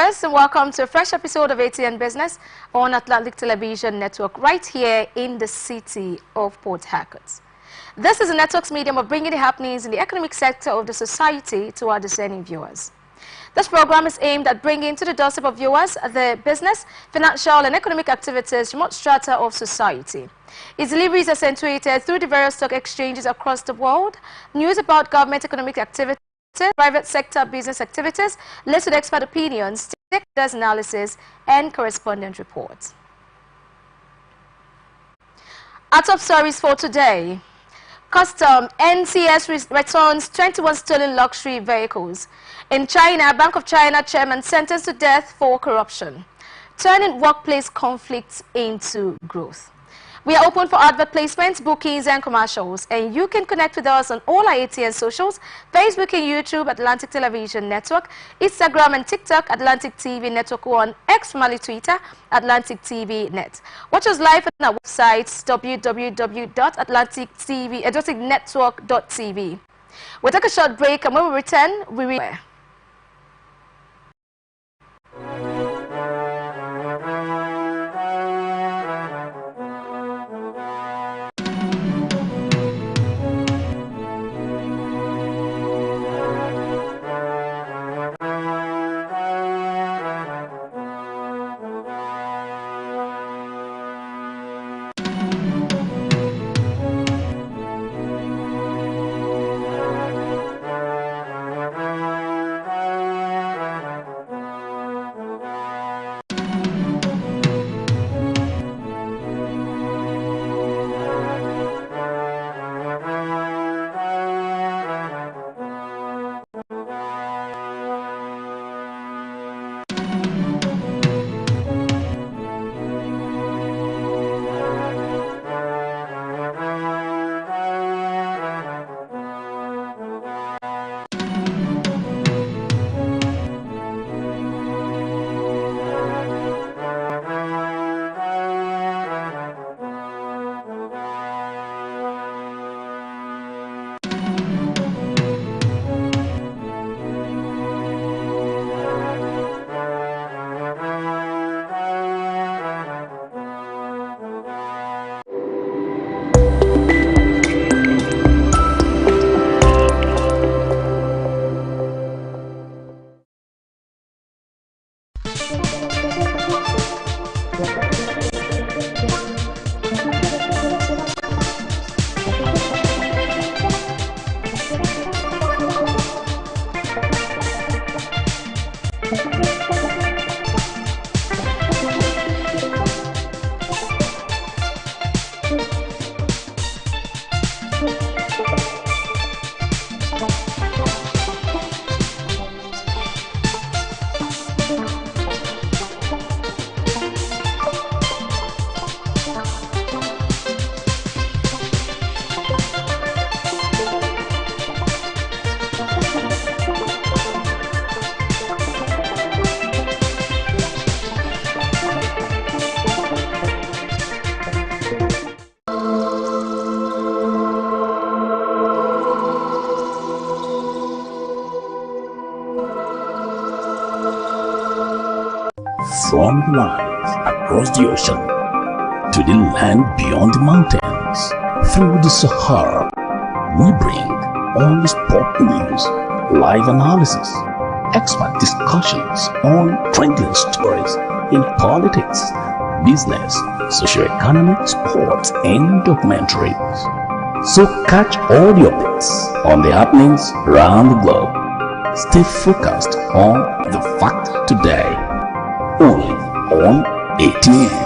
viewers, and welcome to a fresh episode of Atn Business on Atlantic Television Network right here in the city of Port Harcourt. This is a network's medium of bringing the happenings in the economic sector of the society to our discerning viewers. This program is aimed at bringing to the doorstep of viewers the business, financial and economic activities from all strata of society. Its delivery is accentuated through the various stock exchanges across the world, news about government economic activities, private sector business activities, listed expert opinions, stakeholders analysis, and correspondent reports. Our top stories for today. Custom, NCS returns 21 stolen luxury vehicles. In China, Bank of China chairman sentenced to death for corruption. Turning workplace conflicts into growth. We are open for advert placements, bookings, and commercials. And you can connect with us on all our ATN socials, Facebook and YouTube, Atlantic Television Network, Instagram and TikTok, Atlantic TV Network 1, X, formerly Twitter, Atlantic TV Net. Watch us live on our websites, www.atlanticnetwork.tv. We'll take a short break, and when we return, we will. From the lands across the ocean to the land beyond the mountains, through the Sahara, we bring all the sport news, live analysis, expert discussions on trending stories in politics, business, socio-economic, sports, and documentaries. So catch all the updates on the happenings around the globe. Stay focused on the fact today. Only on ATN.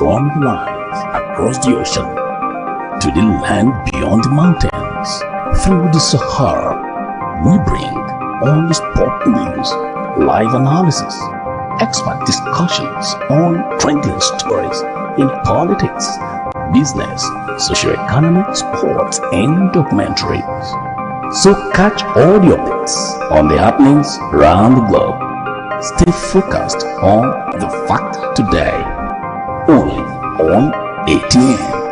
from the lines across the ocean to the land beyond the mountains. Through the Sahara, we bring all the sport news, live analysis, expert discussions on trending stories in politics, business, socio-economic, sports, and documentaries. So catch all the updates on the happenings around the globe. Stay focused on the fact today, only on ATN.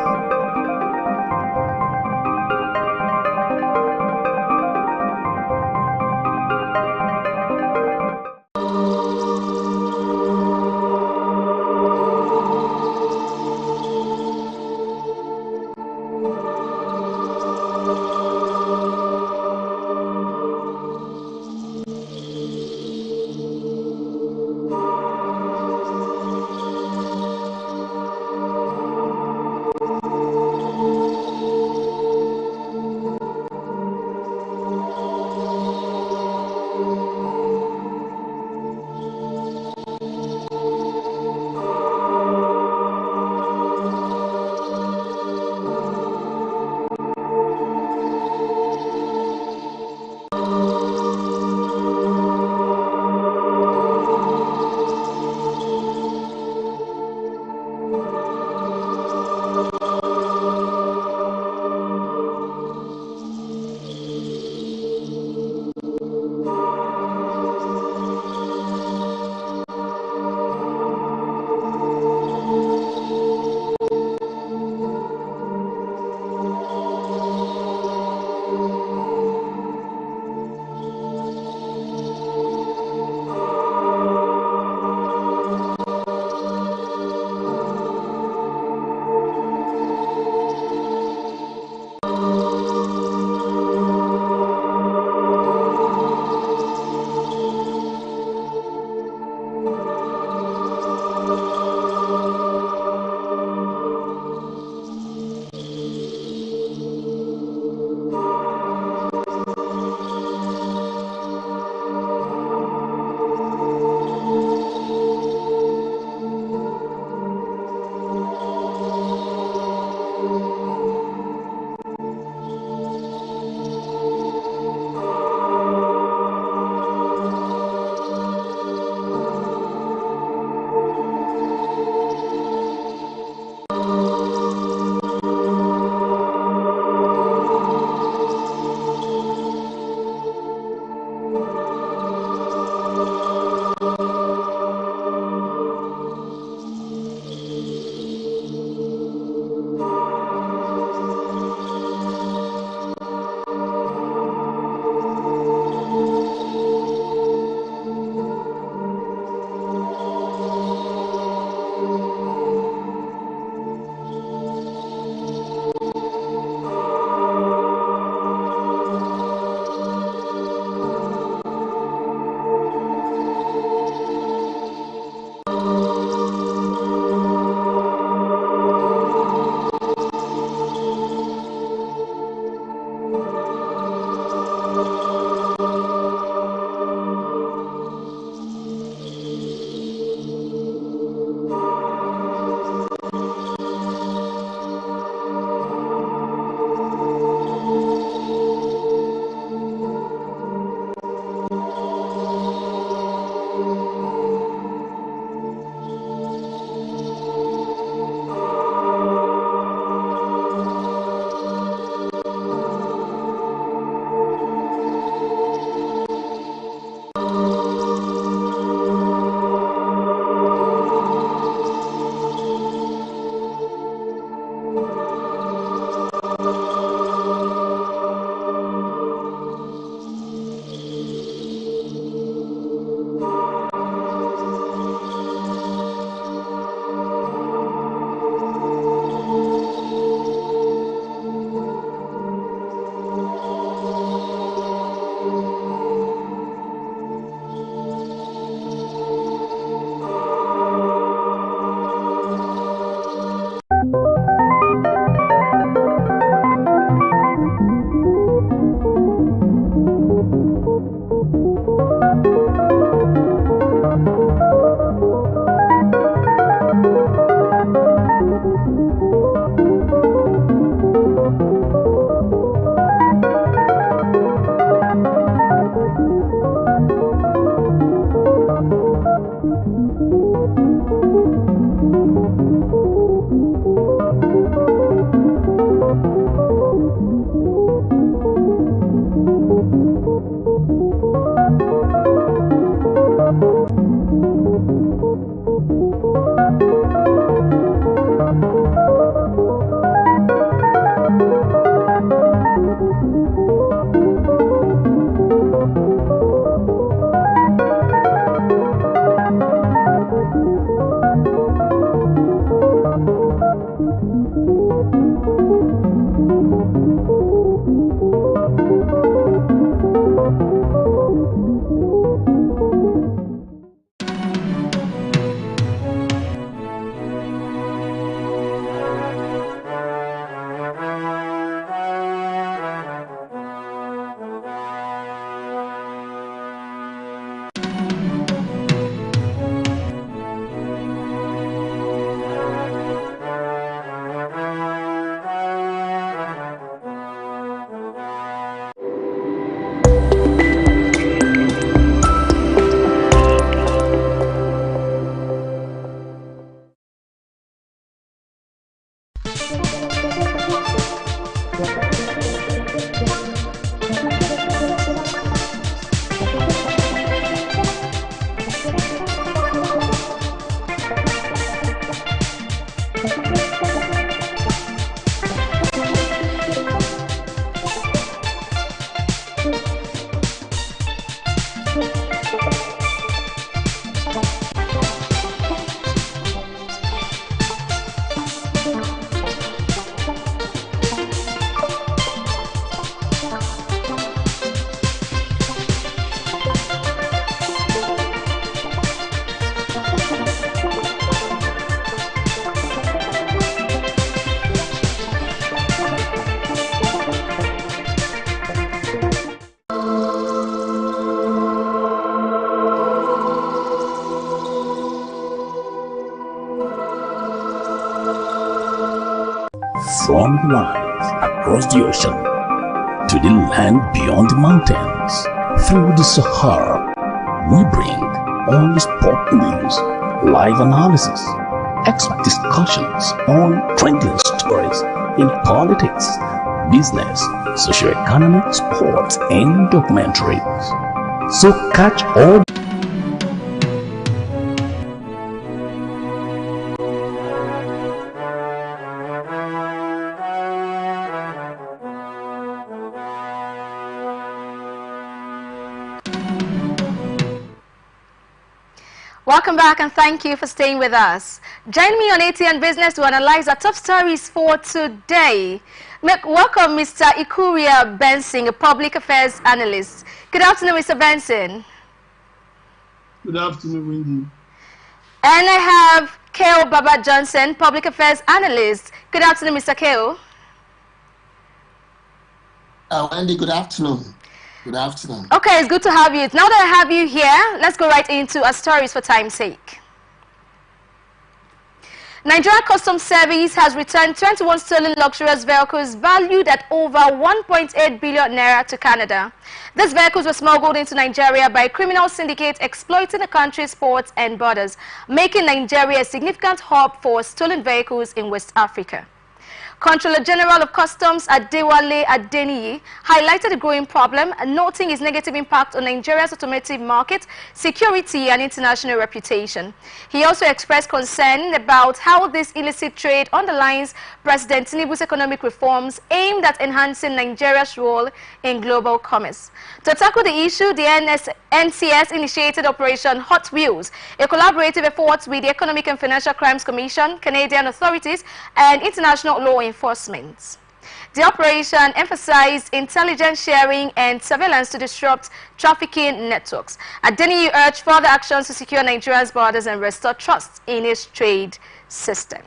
From the lines across the ocean to the land beyond the mountains, through the Sahara, we bring all the sport news, live analysis, expert discussions on trending stories in politics, business, socio-economic, sports, and documentaries. So catch all Welcome back and thank you for staying with us. Join me on Atn Business to analyze our top stories for today. Welcome Mr. Ikuria Benson, a public affairs analyst. Good afternoon, Mr. Benson. Good afternoon, Wendy. And I have Kale Baba Johnson, public affairs analyst. Good afternoon, Mr. Kale. Wendy, good afternoon. Good afternoon. Okay, it's good to have you. Now that I have you here, let's go right into our stories for time's sake. Nigeria Customs Service has returned 21 stolen luxurious vehicles valued at over 1.8 billion naira to Canada. These vehicles were smuggled into Nigeria by a criminal syndicate exploiting the country's ports and borders, making Nigeria a significant hub for stolen vehicles in West Africa. Controller General of Customs Adewale Adeniyi highlighted the growing problem, noting its negative impact on Nigeria's automotive market, security and international reputation. He also expressed concern about how this illicit trade underlines President Tinubu's economic reforms aimed at enhancing Nigeria's role in global commerce. To tackle the issue, the NCS initiated Operation Hot Wheels, a collaborative effort with the Economic and Financial Crimes Commission, Canadian authorities, and international law enforcement. The operation emphasized intelligence sharing and surveillance to disrupt trafficking networks. Adeniyi urged further actions to secure Nigeria's borders and restore trust in its trade system.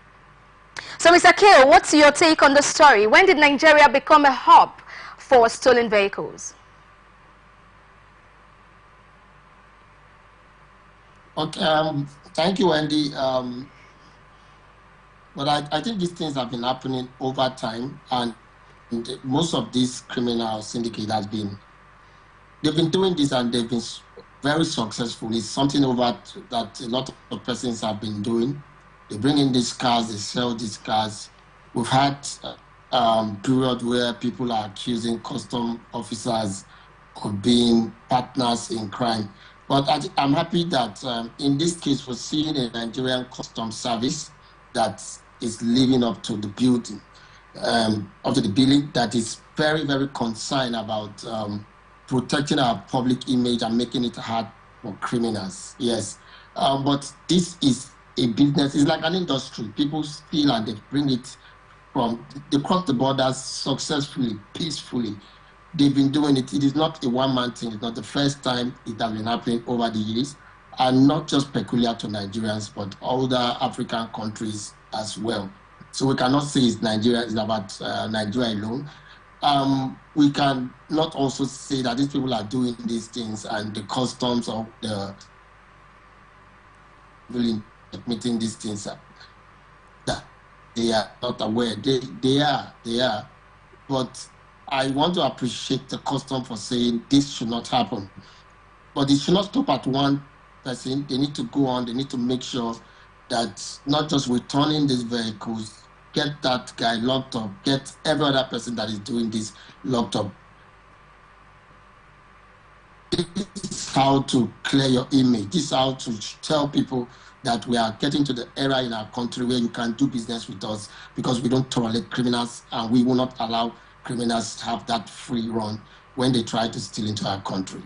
So, Mr. Kale, what's your take on the story? When did Nigeria become a hub for stolen vehicles? Okay, thank you, Wendy. But I think these things have been happening over time, and most of these criminal syndicate they've been doing this and they've been very successful. It's something that a lot of persons have been doing. They bring in these cars, they sell these cars. We've had period where people are accusing custom officers of being partners in crime. But I'm happy that in this case, we're seeing a Nigerian Customs Service that is living up to the building, up to the billing, that is very, very concerned about protecting our public image and making it hard for criminals. Yes. But this is a business. It's like an industry. People steal and they bring it they cross the borders successfully, peacefully. They've been doing it. It is not a one-man thing. It's not the first time it has been happening over the years, and not just peculiar to Nigerians, but other African countries as well. So we cannot say it's Nigeria, it's about Nigeria alone. We can not also say that these people are doing these things and the customs of the really admitting these things that they are not aware. They are. But I want to appreciate the custom for saying this should not happen. But it should not stop at one person. They need to go on. They need to make sure that not just returning these vehicles, get that guy locked up, get every other person that is doing this locked up. This is how to clear your image. This is how to tell people that we are getting to the era in our country where you can do business with us because we don't tolerate criminals and we will not allow criminals to have that free run when they try to steal into our country.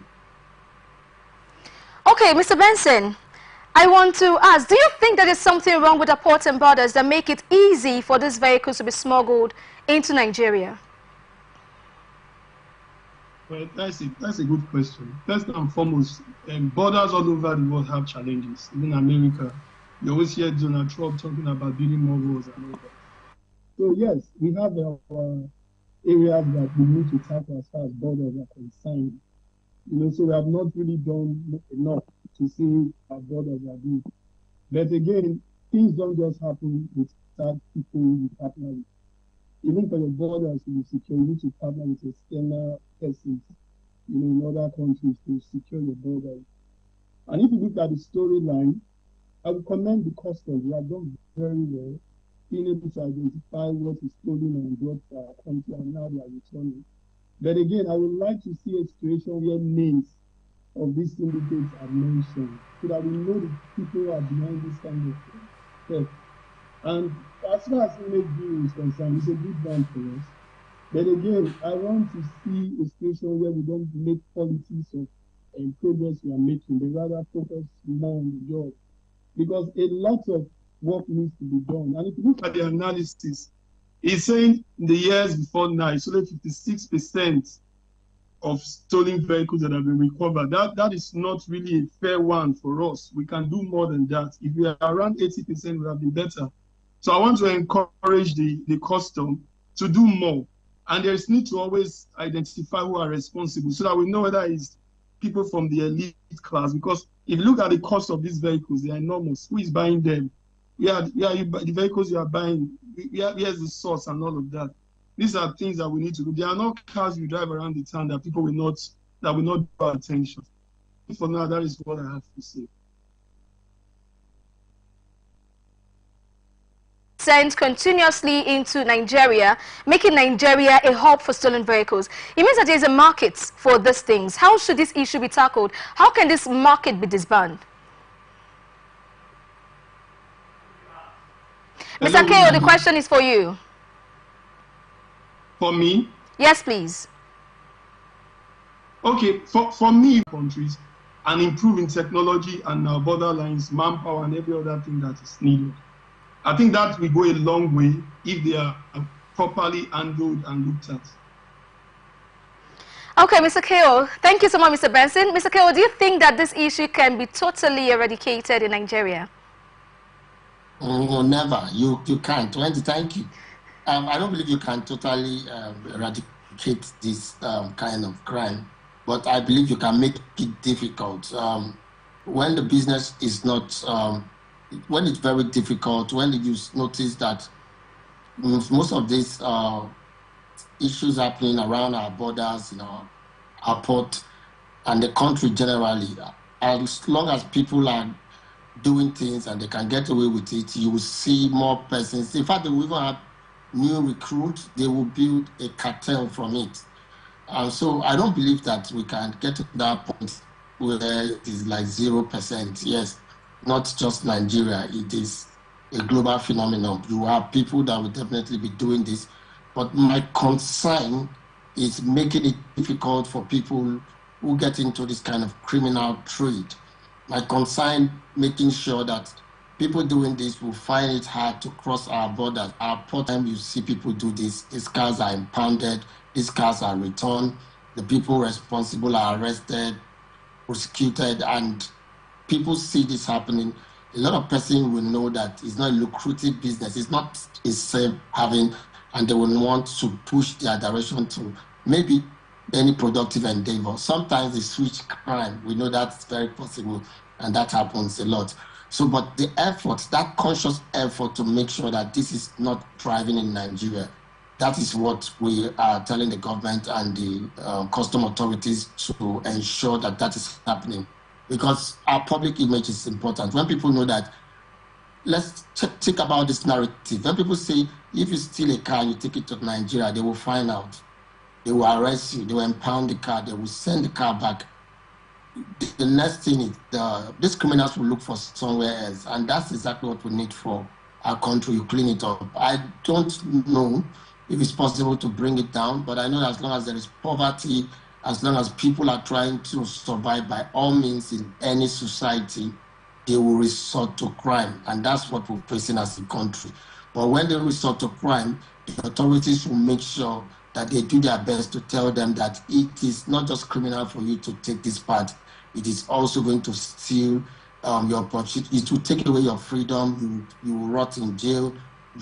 Okay, Mr. Benson, I want to ask, do you think there is something wrong with the ports and borders that make it easy for these vehicles to be smuggled into Nigeria? Well, that's a good question. First and foremost, borders all over the world have challenges. Even America, you always hear Donald Trump talking about building more walls and all that. So yes, we have our areas that we need to tackle as far as borders are concerned. So we have not really done enough to see our borders are good. But again, things don't just happen without people you partner with. Even for your borders to be secure, you need to partner with external persons, in other countries to secure your borders. And if you look at the storyline, I would commend the customs. We have done very well, being able to identify what is stolen and brought to our country and now they are returning. But again, I would like to see a situation where names of these syndicates are mentioned so that we know the people who are behind this kind of theft. And as far as image building is concerned, it's a good one for us. But again, I want to see a situation where we don't make politics of progress we are making, but rather focus more on the job. Because a lot of work needs to be done. And if you look at the analysis, it's saying in the years before now, it's only 56% of stolen vehicles that have been recovered. That is not really a fair one for us. We can do more than that. If we are around 80%, we have been better. So I want to encourage the custom to do more. And there's need to always identify who are responsible so that we know whether it's people from the elite class. Because if you look at the cost of these vehicles, they are enormous. Who is buying them? The vehicles you are buying, here's the source and all of that. These are things that we need to do. There are no cars you drive around the town that people will not draw attention. For now, that is what I have to say. Sent continuously into Nigeria, making Nigeria a hub for stolen vehicles. It means that there is a market for these things. How should this issue be tackled? How can this market be disbanded? Mr. Keo, the question is for you. For me? Yes, please. Okay, for me, countries, and improving technology and our border lines, manpower, and every other thing that is needed. I think that will go a long way if they are properly handled and looked at. Okay, Mr. Keo, thank you so much, Mr. Benson. Mr. Keo, do you think that this issue can be totally eradicated in Nigeria? Oh, never. You can't. Thank you. I don't believe you can totally eradicate this kind of crime, but I believe you can make it difficult. When the business is not... when it's very difficult, when you notice that most of these issues happening around our borders, our port, and the country generally, as long as people are doing things and they can get away with it, you will see more persons. In fact, they will even have new recruits. They will build a cartel from it. So I don't believe that we can get to that point where it is like 0%. Yes. Not just Nigeria, it is a global phenomenon. You have people that will definitely be doing this. But my concern is making it difficult for people who get into this kind of criminal trade. My concern, making sure that people doing this will find it hard to cross our borders. Our port time, you see people do this. These cars are impounded. These cars are returned. The people responsible are arrested, prosecuted, and people see this happening. A lot of persons will know that it's not a lucrative business. It's not a safe having, and they will want to push their direction to maybe any productive endeavor. Sometimes they switch crime. We know that's very possible, and that happens a lot. So, but the effort, that conscious effort to make sure that this is not thriving in Nigeria, that is what we are telling the government and the custom authorities to ensure that that is happening. Because our public image is important. When people know that, let's think about this narrative. When people say, if you steal a car, you take it to Nigeria, they will find out. They will arrest you, they will impound the car, they will send the car back. The next thing is these criminals will look for somewhere else. And that's exactly what we need for our country. You clean it up. I don't know if it's possible to bring it down, but I know that as long as there is poverty, as long as people are trying to survive by all means in any society, they will resort to crime. And that's what we're facing as a country. But when they resort to crime, the authorities will make sure that they do their best to tell them that it is not just criminal for you to take this part. It is also going to steal your opportunity. It will take away your freedom. You will rot in jail.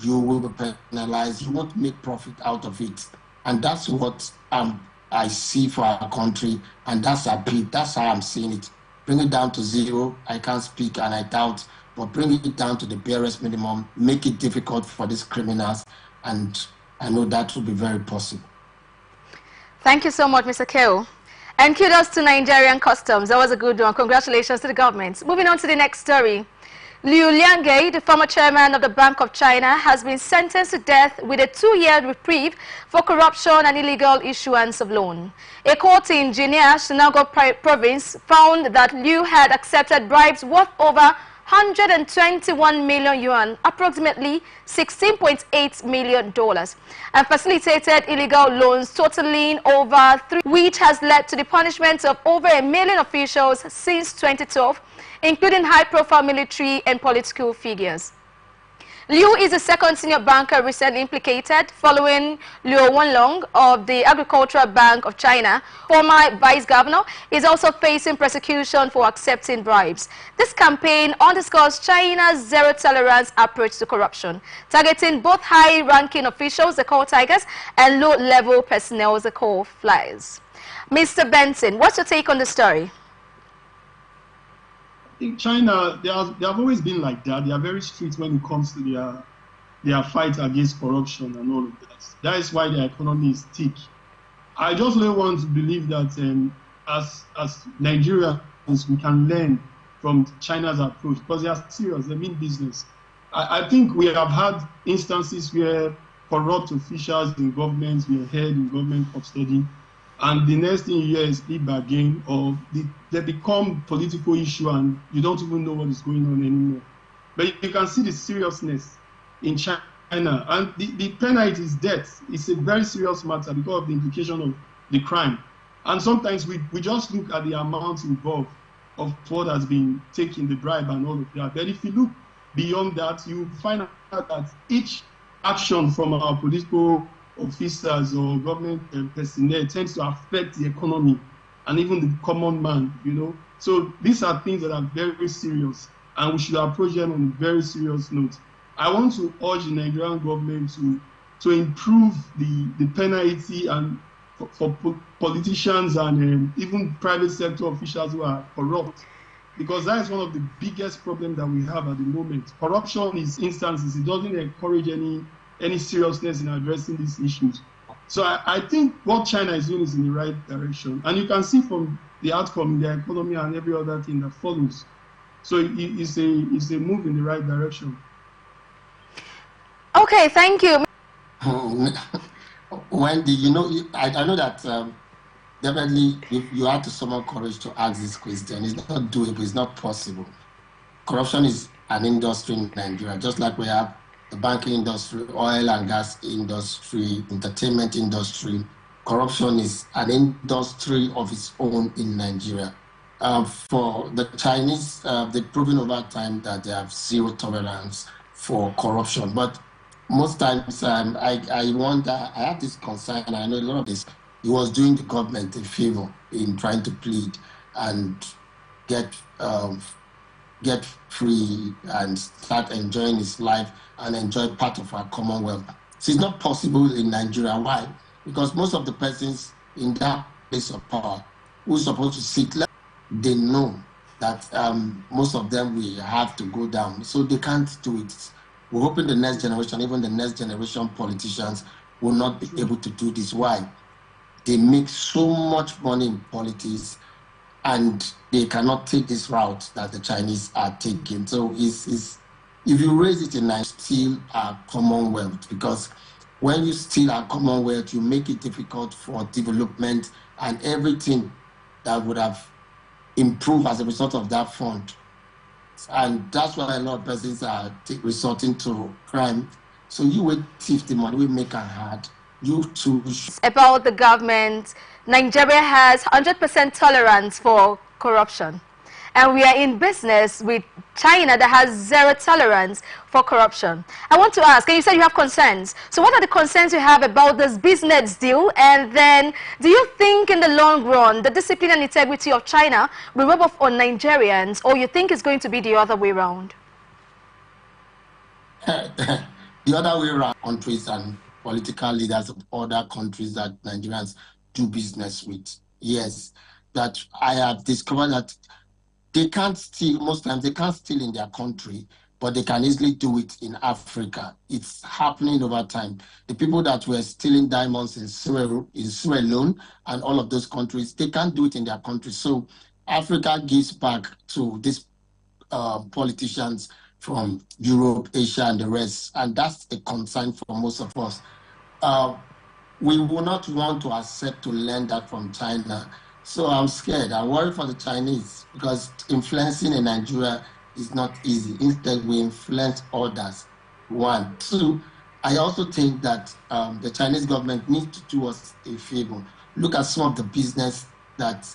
You will be penalized. You won't make profit out of it. And that's what I see for our country. And that's how I'm seeing it. Bring it down to zero. I can't speak and I doubt, but bring it down to the barest minimum. Make it difficult for these criminals. And I know that will be very possible. Thank you so much, Mr. Keo. And kudos to Nigerian Customs. That was a good one. Congratulations to the government. Moving on to the next story. Liu Liange, the former chairman of the Bank of China, has been sentenced to death with a 2-year reprieve for corruption and illegal issuance of loan. A court in Jinia, Shinago province, found that Liu had accepted bribes worth over 121 million yuan, approximately $16.8 million, and facilitated illegal loans totaling over 3, which has led to the punishment of over 1 million officials since 2012, including high-profile military and political figures. Liu is the second senior banker recently implicated, following Liu Wenlong of the Agricultural Bank of China. Former vice governor is also facing prosecution for accepting bribes. This campaign underscores China's zero-tolerance approach to corruption, targeting both high-ranking officials, the call tigers, and low-level personnel, the call flies. Mr. Benson, what's your take on the story? In China, they have always been like that. They are very strict when it comes to their fight against corruption and all of that. That is why their economy is thick. I just really want to believe that as Nigerians, we can learn from China's approach, because they are serious, they mean business. I think we have had instances where corrupt officials in governments were held in government custody, and the next thing you hear is big bargain, or they become political issue and you don't even know what is going on anymore. But you can see the seriousness in China, and the penalty is death. It's a very serious matter because of the implication of the crime. And sometimes we just look at the amount involved of what has been taken, the bribe and all of that. But if you look beyond that, you find out that each action from our political officers or government personnel tends to affect the economy and even the common man, you know. So these are things that are very, very serious, and we should approach them on a very serious note. I want to urge the Nigerian government to improve the penalty and for politicians and even private sector officials who are corrupt, because that is one of the biggest problems that we have at the moment. Corruption is instances, it doesn't encourage any seriousness in addressing these issues. So I think what China is doing is in the right direction. And you can see from the outcome in their economy and every other thing that follows. So it's a move in the right direction. Okay, thank you. Wendy, you know, I know that definitely you have to summon courage to ask this question. It's not doable, it's not possible. Corruption is an industry in Nigeria, just like we have the banking industry, oil and gas industry, entertainment industry, corruption is an industry of its own in Nigeria. For the Chinese, they've proven over time that they have zero tolerance for corruption. But most times, I wonder, I have this concern, and I know a lot of this, he was doing the government a favor in trying to plead and get free and start enjoying his life and enjoy part of our commonwealth. So it's not possible in Nigeria. Why? Because most of the persons in that place of power who are supposed to sit, they know that most of them will have to go down. So they can't do it. We're hoping the next generation, even the next generation politicians, will not be able to do this. Why? They make so much money in politics and they cannot take this route that the Chinese are taking. So if you raise it in Nigeria, steal our commonwealth, because when you steal our commonwealth, you make it difficult for development and everything that would have improved as a result of that fund. And that's why a lot of persons are resorting to crime. So you will thief the money, we make it hard. You too. About the government, Nigeria has 100% tolerance for corruption. And we are in business with China that has zero tolerance for corruption. I want to ask, and you said you have concerns. So what are the concerns you have about this business deal? And then do you think in the long run the discipline and integrity of China will rub off on Nigerians, or you think it's going to be the other way around? The other way around, countries and political leaders of other countries that Nigerians do business with. Yes, that I have discovered that they can't steal, most times they can't steal in their country, but they can easily do it in Africa. It's happening over time. The people that were stealing diamonds in Sierra Leone and all of those countries, they can't do it in their country. So Africa gives back to these politicians from Europe, Asia, and the rest. And that's a concern for most of us. We will not want to accept to learn that from China. So I'm scared. I worry for the Chinese because influencing in Nigeria is not easy. Instead, we influence others. One. Two, I also think that the Chinese government needs to do us a favor. Look at some of the business that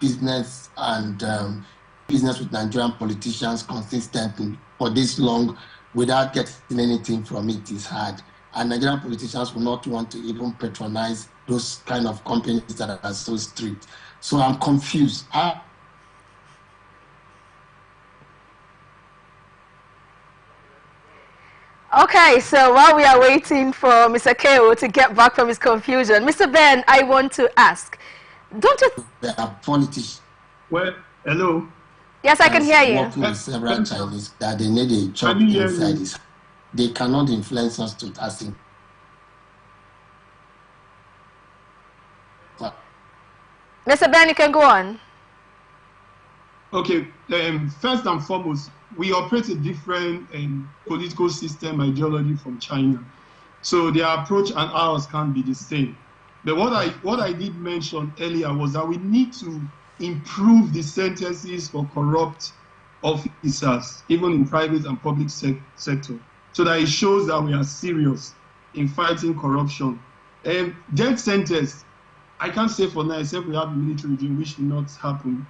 business with Nigerian politicians consistently for this long without getting anything from it is hard. And Nigerian politicians will not want to even patronize those kind of companies that are so strict. So I'm confused. Okay, so while we are waiting for Mr. Keo to get back from his confusion, Mr. Ben, I want to ask, don't you... There are politicians. Well, hello. Yes, I can hear you. Working with several Chinese that they need a job inside this. They cannot influence us to asking. Mr. Ben, you can go on. Okay, first and foremost, we operate a different political system ideology from China. So their approach and ours can't be the same. But what I did mention earlier was that we need to improve the sentences for corrupt officers, even in private and public sector, so that it shows that we are serious in fighting corruption. Death sentence, I can't say for now, except we have a military regime, which will not happen.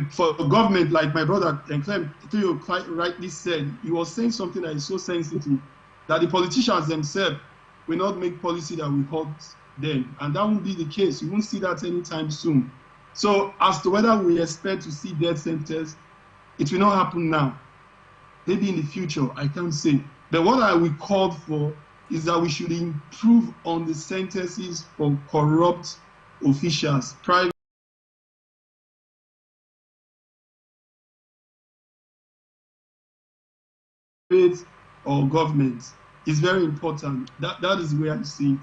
For the government, like my brother Clem quite rightly said, he was saying something that is so sensitive, that the politicians themselves will not make policy that will hurt them. And that won't be the case. You won't see that anytime soon. So as to whether we expect to see death sentence, it will not happen now. Maybe in the future, I can't say. But what I will call for is that we should improve on the sentences for corrupt officials, private or government. It's very important. That is where I see it.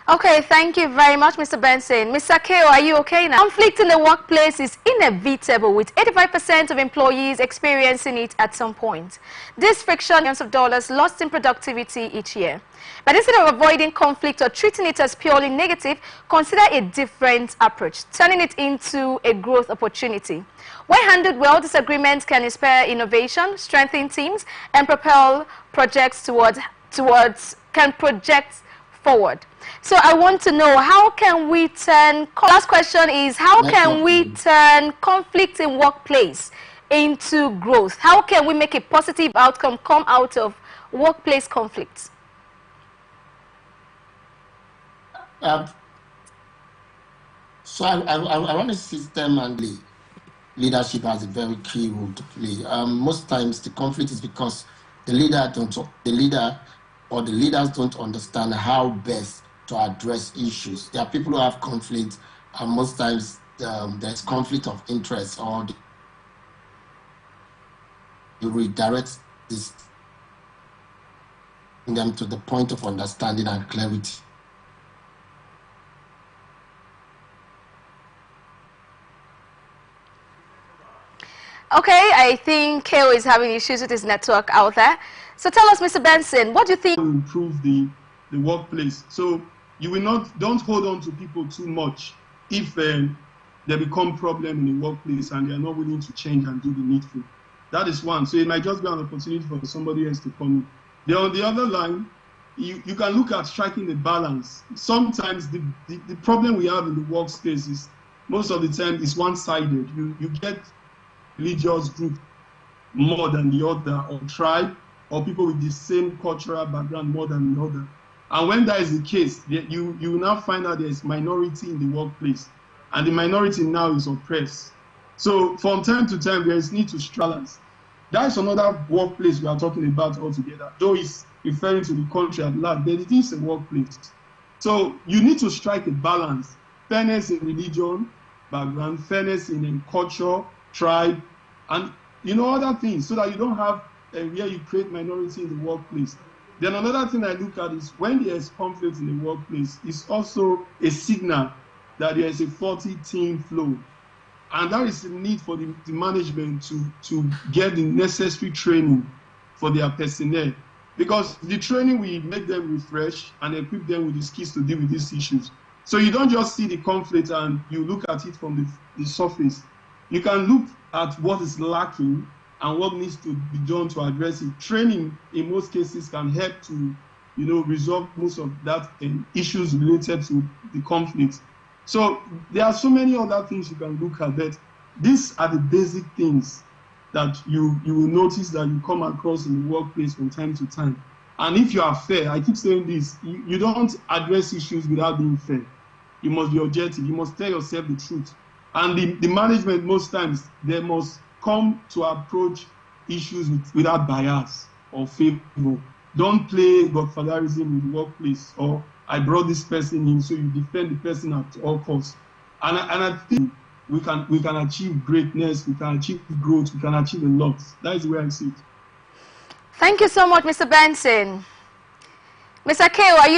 Okay, thank you very much, Mr. Benson. Mr. Keo, are you okay now? Conflict in the workplace is inevitable, with 85% of employees experiencing it at some point. This friction, millions of dollars lost in productivity each year. But instead of avoiding conflict or treating it as purely negative, consider a different approach, turning it into a growth opportunity. When handled well, disagreements can inspire innovation, strengthen teams, and propel projects forward. So I want to know, how can we turn, last question is, how can we turn conflict in workplace into growth? How can we make a positive outcome come out of workplace conflicts? So I run a system, and leadership has a very key role to play. Most times the conflict is because the leader or the leaders don't understand how best to address issues. There are people who have conflict, and most times there's conflict of interest, or you redirect this them to the point of understanding and clarity. Okay, I think KO is having issues with his network out there. So tell us, Mr. Benson, what do you think? Improve the workplace. So you will don't hold on to people too much if they become problem in the workplace and they are not willing to change and do the needful. That is one. So it might just be an opportunity for somebody else to come in. Then on the other line, you can look at striking the balance. Sometimes the problem we have in the workspace is most of the time is one-sided. You get religious group more than the other, or tribe, or people with the same cultural background more than the other. And when that is the case, you now find out there's minority in the workplace, and the minority now is oppressed. So from time to time, there is need to balance. That's another workplace we are talking about altogether, though it's referring to the country at large, but it is a workplace. So you need to strike a balance: fairness in religion, background, fairness in culture, tribe, and other things, so that you don't have where you create minority in the workplace. Then another thing I look at is when there is conflict in the workplace, it's also a signal that there is a faulty team flow. And that is the need for the management to get the necessary training for their personnel. Because the training will make them refresh and equip them with the skills to deal with these issues. So you don't just see the conflict and you look at it from the surface. You can look at what is lacking and what needs to be done to address it. Training, in most cases, can help to, resolve most of that issues related to the conflict. So there are so many other things you can look at, but these are the basic things that you will notice that you come across in the workplace from time to time. And if you are fair, I keep saying this, you don't address issues without being fair. You must be objective. You must tell yourself the truth. And the management, most times, they must come to approach issues without bias or favor. Don't play godfatherism in the workplace, or I brought this person in, so you defend the person at all costs. And I think we can achieve greatness, we can achieve growth, we can achieve a lot. That is the way I see it. Thank you so much, Mr. Benson. Mr. K, are you